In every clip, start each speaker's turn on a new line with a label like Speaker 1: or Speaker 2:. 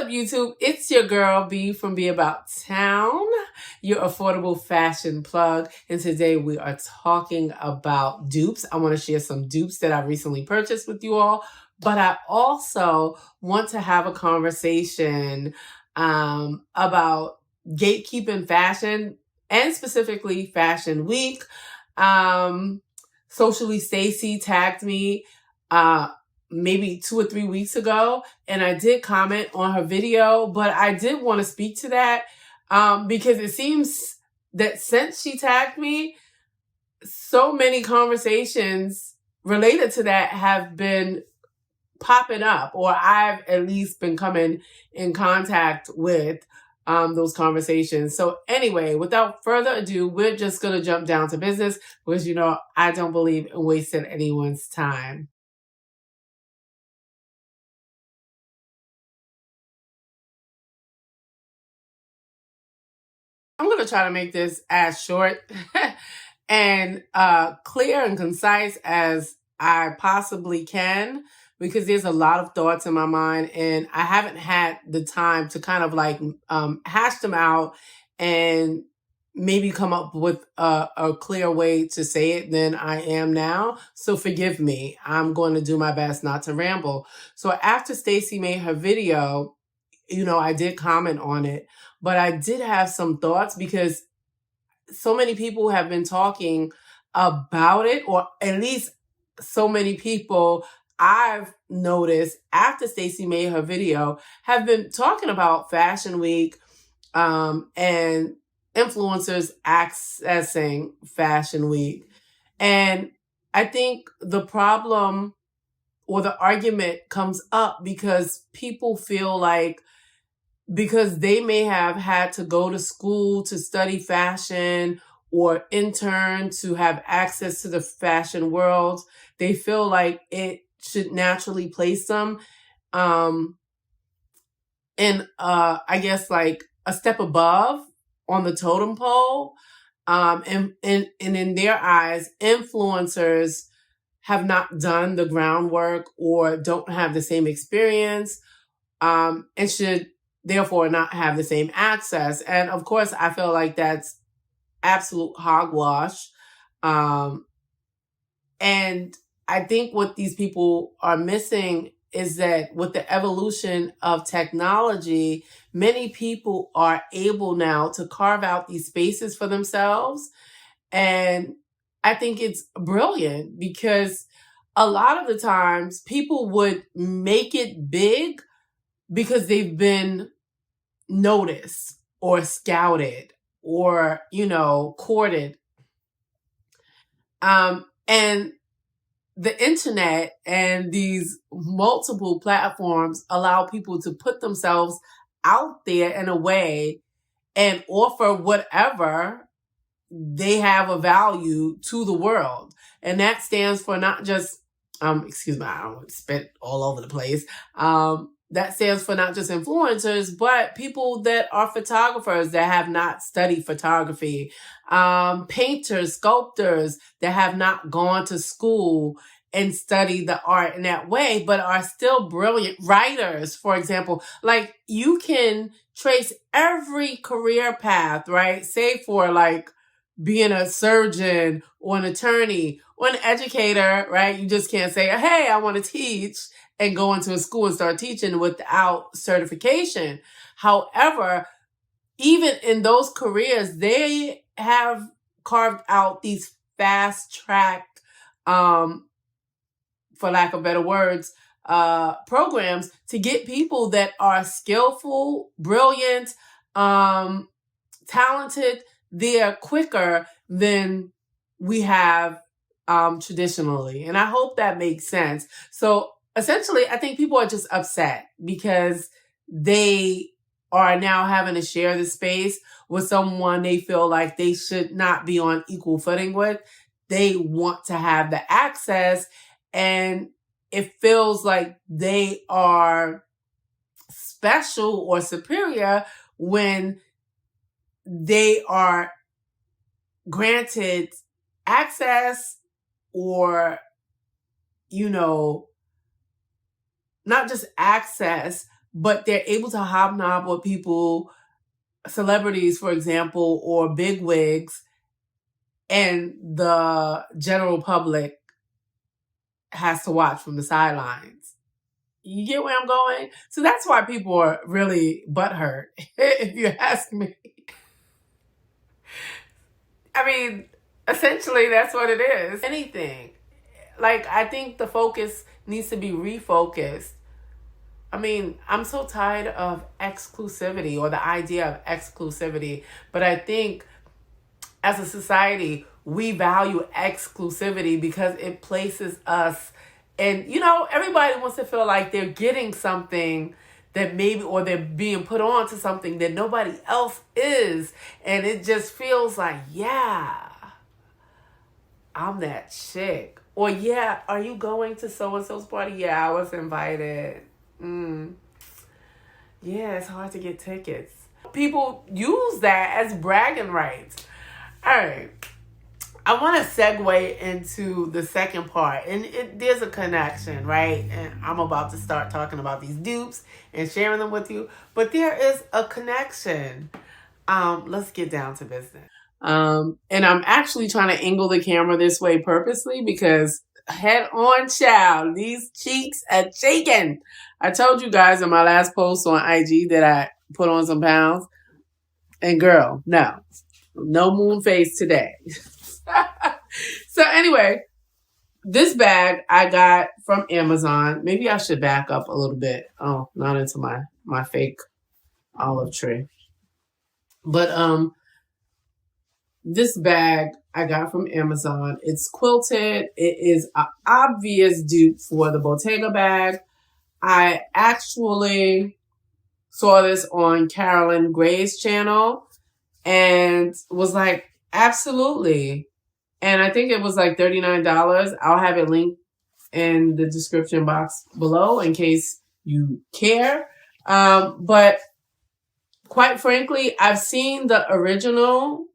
Speaker 1: up, YouTube? It's your girl, B from Be About Town, your affordable fashion plug. And today we are talking about dupes. I want to share some dupes that I recently purchased with you all. But I also want to have a conversation about gatekeeping fashion and specifically Fashion Week. Socially Stacy tagged me maybe 2 or 3 weeks ago, and I did comment on her video, but I did want to speak to that because it seems that since she tagged me, so many conversations related to that have been popping up, or I've at least been coming in contact with those conversations. So anyway, without further ado, we're just going to jump down to business because, you know, I don't believe in wasting anyone's time. I'm going to try to make this as short and clear and concise as I possibly can, because there's a lot of thoughts in my mind and I haven't had the time to kind of like hash them out and maybe come up with a clear way to say it than I am now. So forgive me. I'm going to do my best not to ramble. So after Stacy made her video, you know, I did comment on it, but I did have some thoughts because so many people have been talking about it, or at least so many people I've noticed after Stacy made her video have been talking about Fashion Week and influencers accessing Fashion Week. And I think the problem or the argument comes up because people feel like because they may have had to go to school to study fashion or intern to have access to the fashion world, they feel like it should naturally place them in I guess like a step above on the totem pole. And in their eyes, influencers have not done the groundwork or don't have the same experience and should therefore not have the same access. And of course, I feel like that's absolute hogwash. And I think what these people are missing is that with the evolution of technology, many people are able now to carve out these spaces for themselves. And I think it's brilliant because a lot of the times people would make it big because they've been noticed or scouted or, you know, courted. And the internet and these multiple platforms allow people to put themselves out there in a way and offer whatever they have a value to the world. And that stands for not just, excuse me, I don't want to spit all over the place. That stands for not just influencers, but people that are photographers that have not studied photography, painters, sculptors that have not gone to school and studied the art in that way, but are still brilliant writers, for example. Like, you can trace every career path, right? Say for like being a surgeon or an attorney or an educator, right? You just can't say, hey, I want to teach and go into a school and start teaching without certification. However, even in those careers, they have carved out these fast track, for lack of better words, programs to get people that are skillful, brilliant, talented there quicker than we have traditionally. And I hope that makes sense. So essentially, I think people are just upset because they are now having to share the space with someone they feel like they should not be on equal footing with. They want to have the access, and it feels like they are special or superior when they are granted access or, you know, not just access, but they're able to hobnob with people, celebrities, for example, or big wigs, and the general public has to watch from the sidelines. You get where I'm going? So that's why people are really butthurt, if you ask me. I mean, essentially, that's what it is. Anything. Like, I think the focus needs to be refocused. I mean, I'm so tired of exclusivity, or the idea of exclusivity, but I think as a society, we value exclusivity because it places us, and everybody wants to feel like they're getting something that maybe, or they're being put on to something that nobody else is, and it just feels like, yeah, I'm that chick. Or, yeah, are you going to so-and-so's party? Yeah, I was invited. Yeah, it's hard to get tickets. People use that as bragging rights. All right. I want to segue into the second part. And there's a connection, right? And I'm about to start talking about these dupes and sharing them with you. But there is a connection. Let's get down to business. And I'm actually trying to angle the camera this way purposely because head on, child, these cheeks are shaking. I told you guys in my last post on IG that I put on some pounds. And girl, no moon face today. So anyway, this bag I got from Amazon. Maybe I should back up a little bit. Oh, not into my fake olive tree. But this bag I got from Amazon. It's quilted. It is an obvious dupe for the Bottega bag. I actually saw this on Carolyn Gray's channel and was like, absolutely. And I think it was like $39. I'll have it linked in the description box below in case you care. But quite frankly, I've seen the original.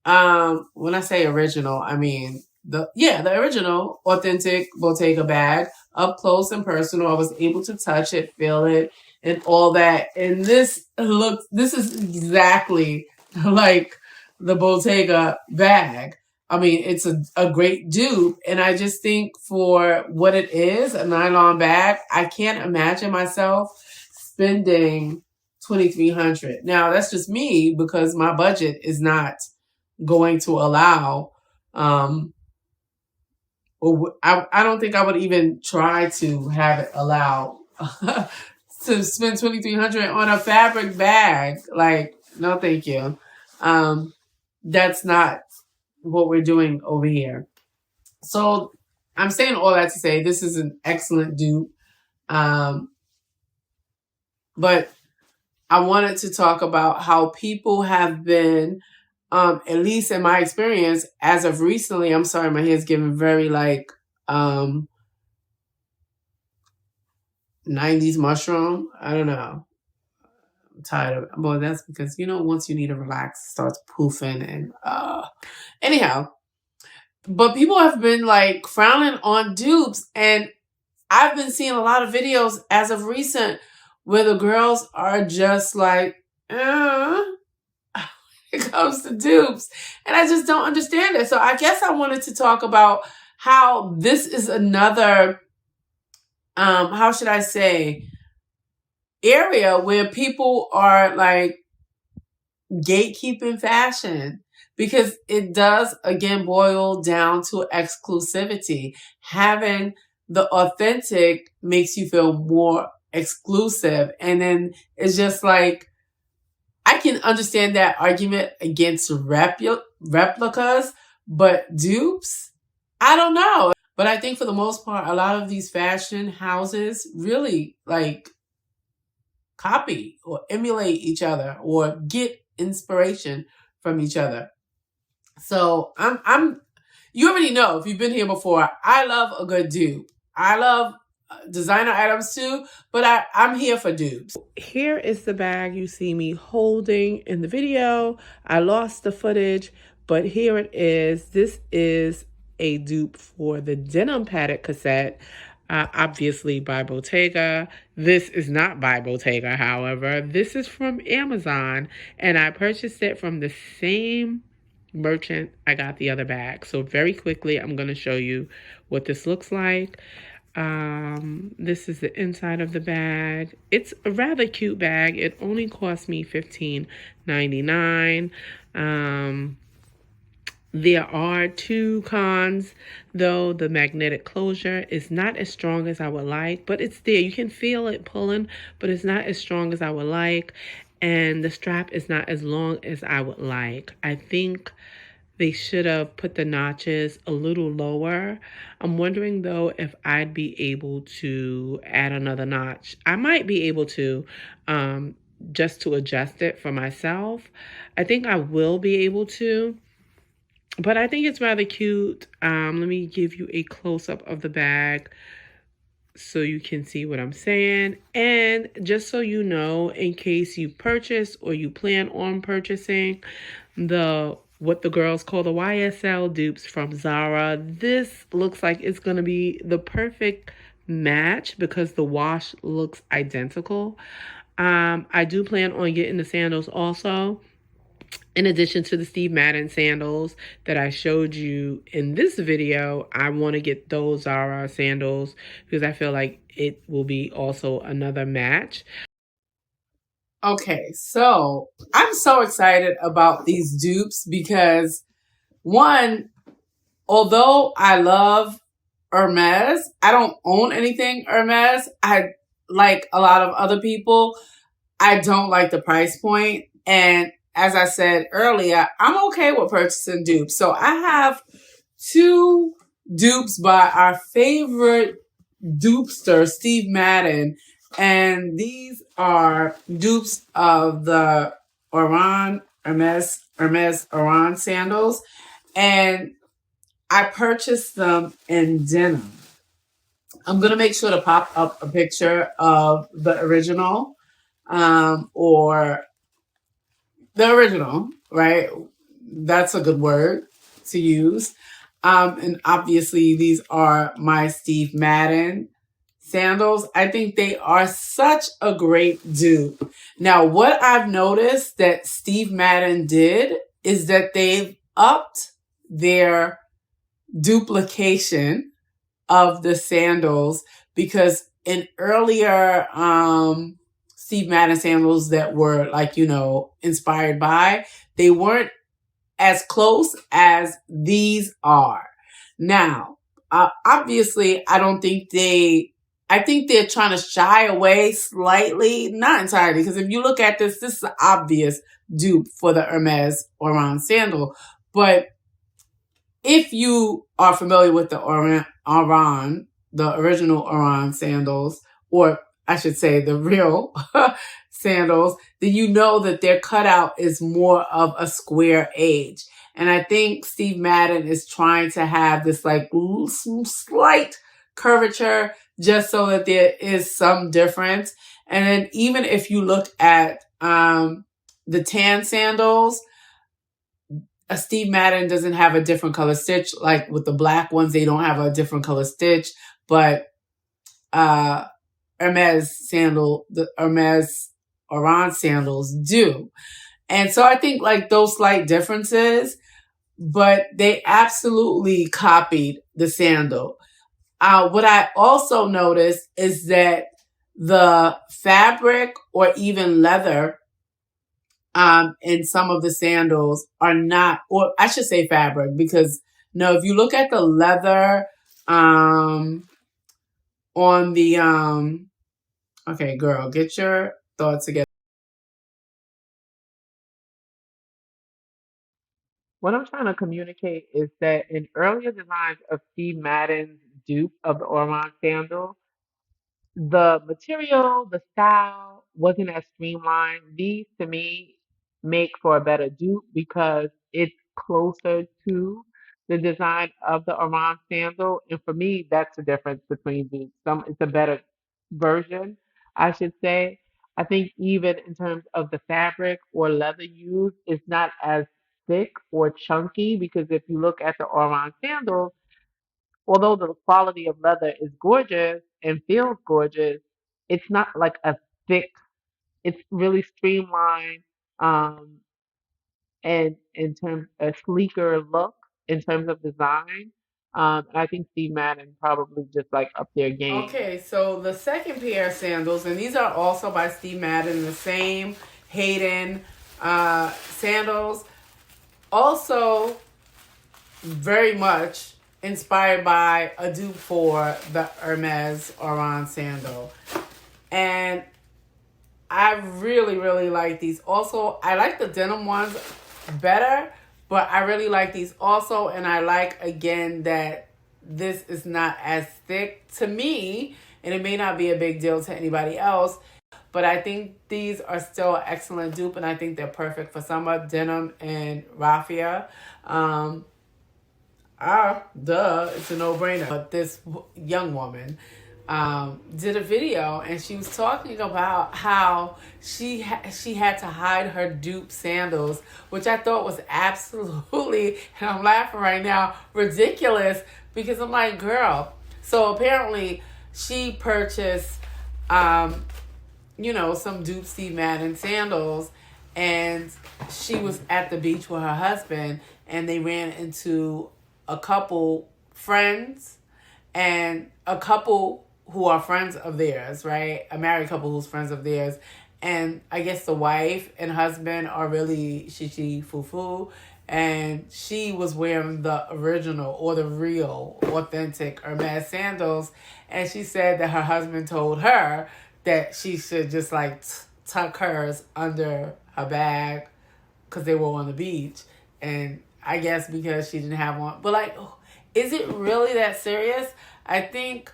Speaker 1: When I say original, I mean the original authentic Bottega bag up close and personal. I was able to touch it, feel it, and all that. And this is exactly like the Bottega bag. I mean, it's a great dupe. And I just think for what it is, a nylon bag, I can't imagine myself spending $2,300. Now, that's just me because my budget is not going to allow, I don't think I would even try to have it allow to spend $2,300 on a fabric bag. Like, no, thank you. That's not what we're doing over here. So I'm saying all that to say this is an excellent dupe. But I wanted to talk about how people have been, at least in my experience, as of recently, I'm sorry, my hair's getting very like 90s mushroom. I don't know. I'm tired of it. Well, that's because, once you need to relax, it starts poofing and anyhow. But people have been like frowning on dupes, and I've been seeing a lot of videos as of recent where the girls are just like, when it comes to dupes. And I just don't understand it. So I guess I wanted to talk about how this is another, how should I say, area where people are like gatekeeping fashion, because it does again boil down to exclusivity. Having the authentic makes you feel more exclusive, and then it's just like, I can understand that argument against replicas, but dupes, I don't know. But I think for the most part, a lot of these fashion houses really like copy or emulate each other or get inspiration from each other. So you already know, if you've been here before, I love a good dupe. I love designer items too, but I'm here for dupes. Here is the bag you see me holding in the video. I lost the footage, but here it is. This is a dupe for the denim padded cassette. obviously by Bottega. This is not by Bottega, however. This is from Amazon, and I purchased it from the same merchant I got the other bag. So very quickly, I'm going to show you what this looks like. This is the inside of the bag. It's a rather cute bag. It only cost me $15.99. There are two cons, though. The magnetic closure is not as strong as I would like, but it's there. You can feel it pulling, but it's not as strong as I would like. And the strap is not as long as I would like. I think they should have put the notches a little lower. I'm wondering, though, if I'd be able to add another notch. I might be able to, just to adjust it for myself. I think I will be able to. But I think it's rather cute. Let me give you a close-up of the bag so you can see what I'm saying. And just so you know, in case you purchase or you plan on purchasing what the girls call the YSL dupes from Zara, this looks like it's going to be the perfect match because the wash looks identical. I do plan on getting the sandals also. In addition to the Steve Madden sandals that I showed you in this video, I want to get those Zara sandals because I feel like it will be also another match. Okay, so I'm so excited about these dupes because one, although I love Hermes, I don't own anything Hermes. I, like a lot of other people, I don't like the price point. And as I said earlier, I'm okay with purchasing dupes. So I have two dupes by our favorite dupester, Steve Madden. And these are dupes of the Hermes Oran sandals. And I purchased them in denim. I'm going to make sure to pop up a picture of the original, or the original, right? That's a good word to use. And obviously these are my Steve Madden sandals. I think they are such a great dupe. Now, what I've noticed that Steve Madden did is that they've upped their duplication of the sandals, because in earlier Steve Madden sandals that were like, inspired by, they weren't as close as these are. Now, obviously, I think they're trying to shy away slightly, not entirely, because if you look at this is an obvious dupe for the Hermes Oran sandal. But if you are familiar with the Oran, the original Oran sandals, or I should say the real sandals, then you know that their cutout is more of a square edge. And I think Steve Madden is trying to have this like slight curvature just so that there is some difference. And then even if you look at the tan sandals, a Steve Madden doesn't have a different color stitch. Like with the black ones, they don't have a different color stitch, but the Hermes Oran sandals do. And so I think like those slight differences, but they absolutely copied the sandal. What I also noticed is that the fabric or even leather in some of the sandals are not, or I should say fabric, because no, if you look at the leather on the okay, girl, get your thoughts together. What I'm trying to communicate is that in earlier designs of Steve Madden's dupe of the Oran sandal, the material, the style wasn't as streamlined. These to me make for a better dupe because it's closer to the design of the Oran sandal. And for me, that's the difference between these. It's a better version, I should say. I think even in terms of the fabric or leather used, it's not as thick or chunky, because if you look at the Oran sandals,
Speaker 2: although the quality of leather is gorgeous and feels gorgeous, it's not like a thick, it's really streamlined, um, and in terms a sleeker look in terms of design. And I think Steve Madden probably just like up their game.
Speaker 1: Okay, so the second pair of sandals, and these are also by Steve Madden, the same Hayden sandals. Also, very much inspired by a dupe for the Hermes Oran sandal. And I really, really like these. Also, I like the denim ones better, but I really like these also. And I like, again, that this is not as thick to me, and it may not be a big deal to anybody else. But I think these are still an excellent dupe, and I think they're perfect for summer. Denim and raffia. It's a no-brainer. But this young woman did a video, and she was talking about how she had to hide her dupe sandals, which I thought was absolutely, and I'm laughing right now, ridiculous, because I'm like, girl. So apparently she purchased, some Dupe Steve Madden sandals, and she was at the beach with her husband, and they ran into a couple friends and a couple who are friends of theirs, right? A married couple who's friends of theirs. And I guess the wife and husband are really shishi foo-foo. And she was wearing the original or the real authentic Hermes sandals. And she said that her husband told her that she should just like tuck hers under her bag because they were on the beach. And I guess because she didn't have one. But like, is it really that serious? I think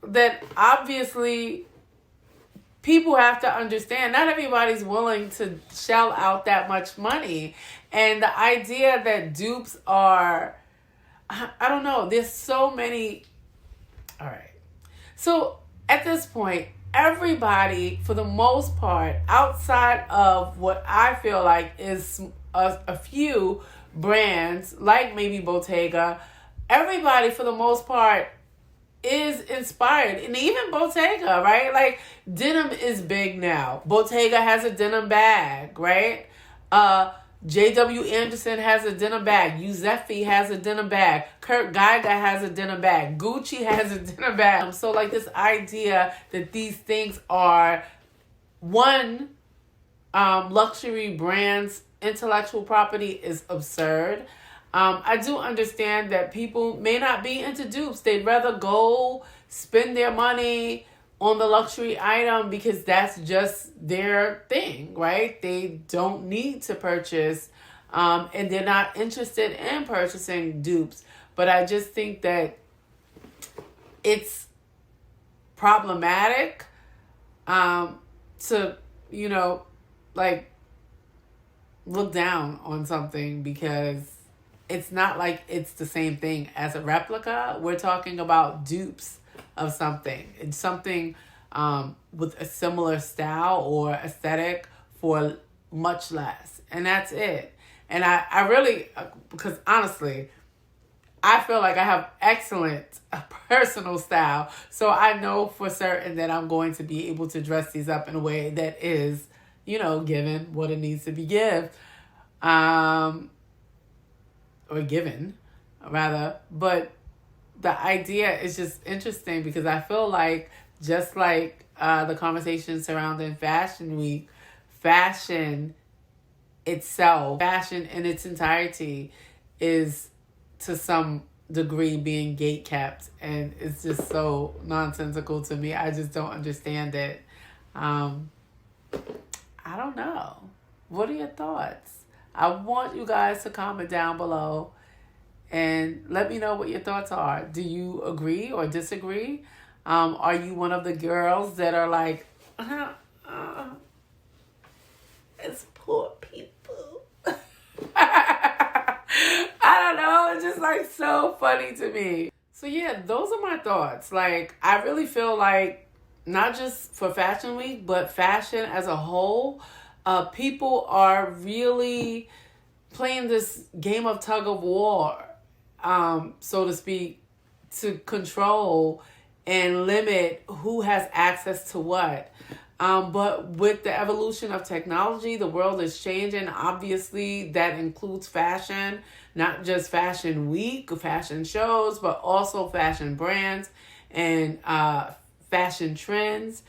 Speaker 1: that obviously people have to understand not everybody's willing to shell out that much money. And the idea that dupes are, I don't know, there's so many. All right. So at this point, everybody, for the most part, outside of what I feel like is a few brands, like maybe Bottega, everybody, for the most part, is inspired. And even Bottega, right? Like, denim is big now. Bottega has a denim bag, right? J.W. Anderson has a denim bag. Giuseppe has a denim bag. Kurt Geiger has a denim bag. Gucci has a denim bag. So, like, this idea that these things are one luxury brand's intellectual property is absurd. I do understand that people may not be into dupes. They'd rather go spend their money on the luxury item because that's just their thing, right? They don't need to purchase, and they're not interested in purchasing dupes. But I just think that it's problematic to, like, look down on something because it's not like it's the same thing as a replica. We're talking about dupes of something. It's something with a similar style or aesthetic for much less. And that's it. And I really, because honestly, I feel like I have excellent personal style. So I know for certain that I'm going to be able to dress these up in a way that is, given what it needs to be or given, rather. But the idea is just interesting because I feel like, just like the conversation surrounding Fashion Week, fashion itself, fashion in its entirety is to some degree being gatekept, and it's just so nonsensical to me. I just don't understand it. I don't know. What are your thoughts? I want you guys to comment down below and let me know what your thoughts are. Do you agree or disagree? Are you one of the girls that are like, it's poor people? I don't know. It's just like so funny to me. So yeah, those are my thoughts. Like, I really feel like not just for Fashion Week, but fashion as a whole, people are really playing this game of tug of war. so to speak, to control and limit who has access to what. But with the evolution of technology, the world is changing. Obviously, that includes fashion, not just Fashion Week, fashion shows, but also fashion brands and fashion trends,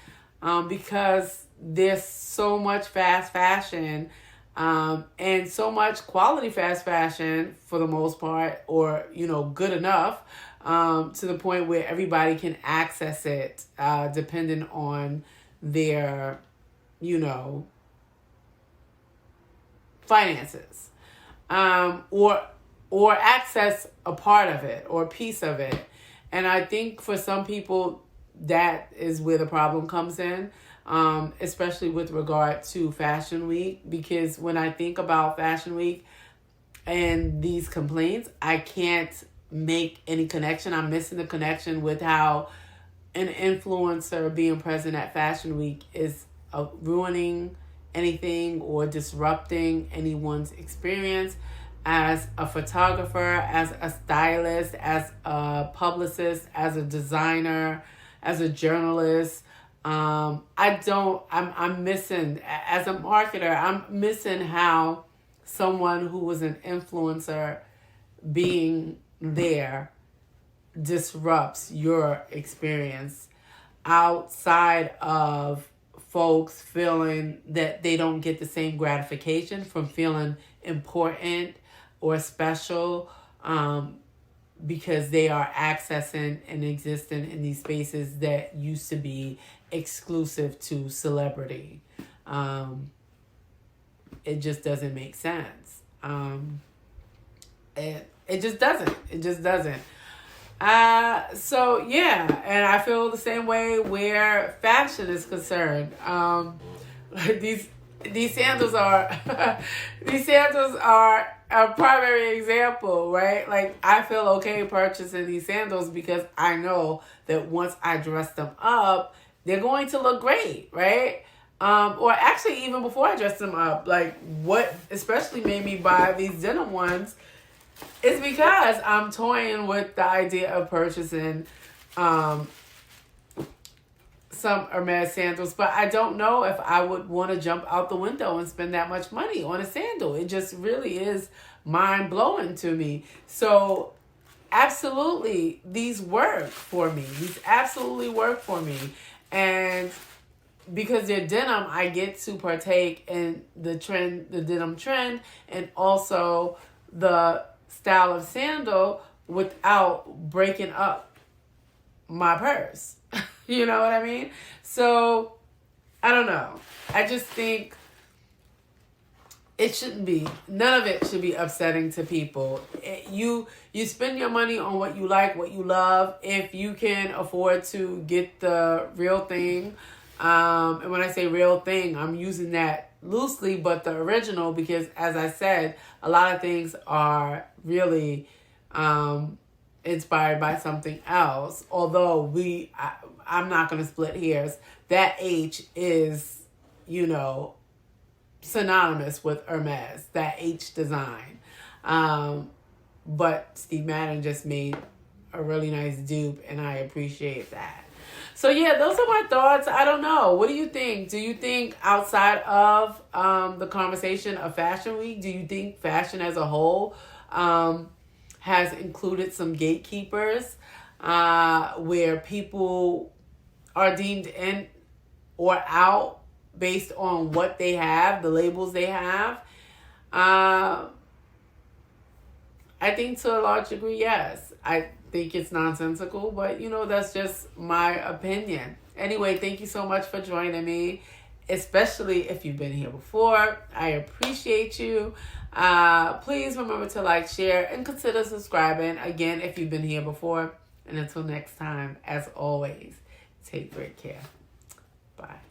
Speaker 1: because there's so much fast fashion, and so much quality fast fashion for the most part, or good enough, to the point where everybody can access it, depending on their finances, or access a part of it or a piece of it. And I think for some people that is where the problem comes in, especially with regard to Fashion Week, because when I think about Fashion Week and these complaints, I can't make any connection. I'm missing the connection with how an influencer being present at Fashion Week is ruining anything or disrupting anyone's experience as a photographer, as a stylist, as a publicist, as a designer, as a journalist. I'm missing, as a marketer, I'm missing how someone who was an influencer being there disrupts your experience, outside of folks feeling that they don't get the same gratification from feeling important or special, because they are accessing and existing in these spaces that used to be exclusive to celebrity. It just doesn't make sense. It just doesn't. It just doesn't. So yeah, and I feel the same way where fashion is concerned. These sandals are these sandals are a primary example, right? Like, I feel okay purchasing these sandals because I know that once I dress them up, they're going to look great, right? Or actually, even before I dress them up, like, what especially made me buy these denim ones is because I'm toying with the idea of purchasing some Hermes sandals, but I don't know if I would want to jump out the window and spend that much money on a sandal. It just really is mind-blowing to me. So absolutely, these work for me. These absolutely work for me. And because they're denim, I get to partake in the trend, the denim trend, and also the style of sandal without breaking up my purse. You know what I mean? So, I don't know. I just think it shouldn't be. None of it should be upsetting to people. You spend your money on what you like, what you love. If you can afford to get the real thing, and when I say real thing, I'm using that loosely, but the original, because as I said, a lot of things are really inspired by something else. Although I'm not going to split hairs. That H is, synonymous with Hermes, that H design. But Steve Madden just made a really nice dupe, and I appreciate that. So yeah, those are my thoughts. I don't know. What do you think? Do you think outside of the conversation of Fashion Week, do you think fashion as a whole has included some gatekeepers where people are deemed in or out based on what they have, the labels they have? I think to a large degree, yes. I think it's nonsensical, but that's just my opinion. Anyway, thank you so much for joining me, especially if you've been here before. I appreciate you. Please remember to like, share, and consider subscribing, again, if you've been here before. And until next time, as always, take great care. Bye.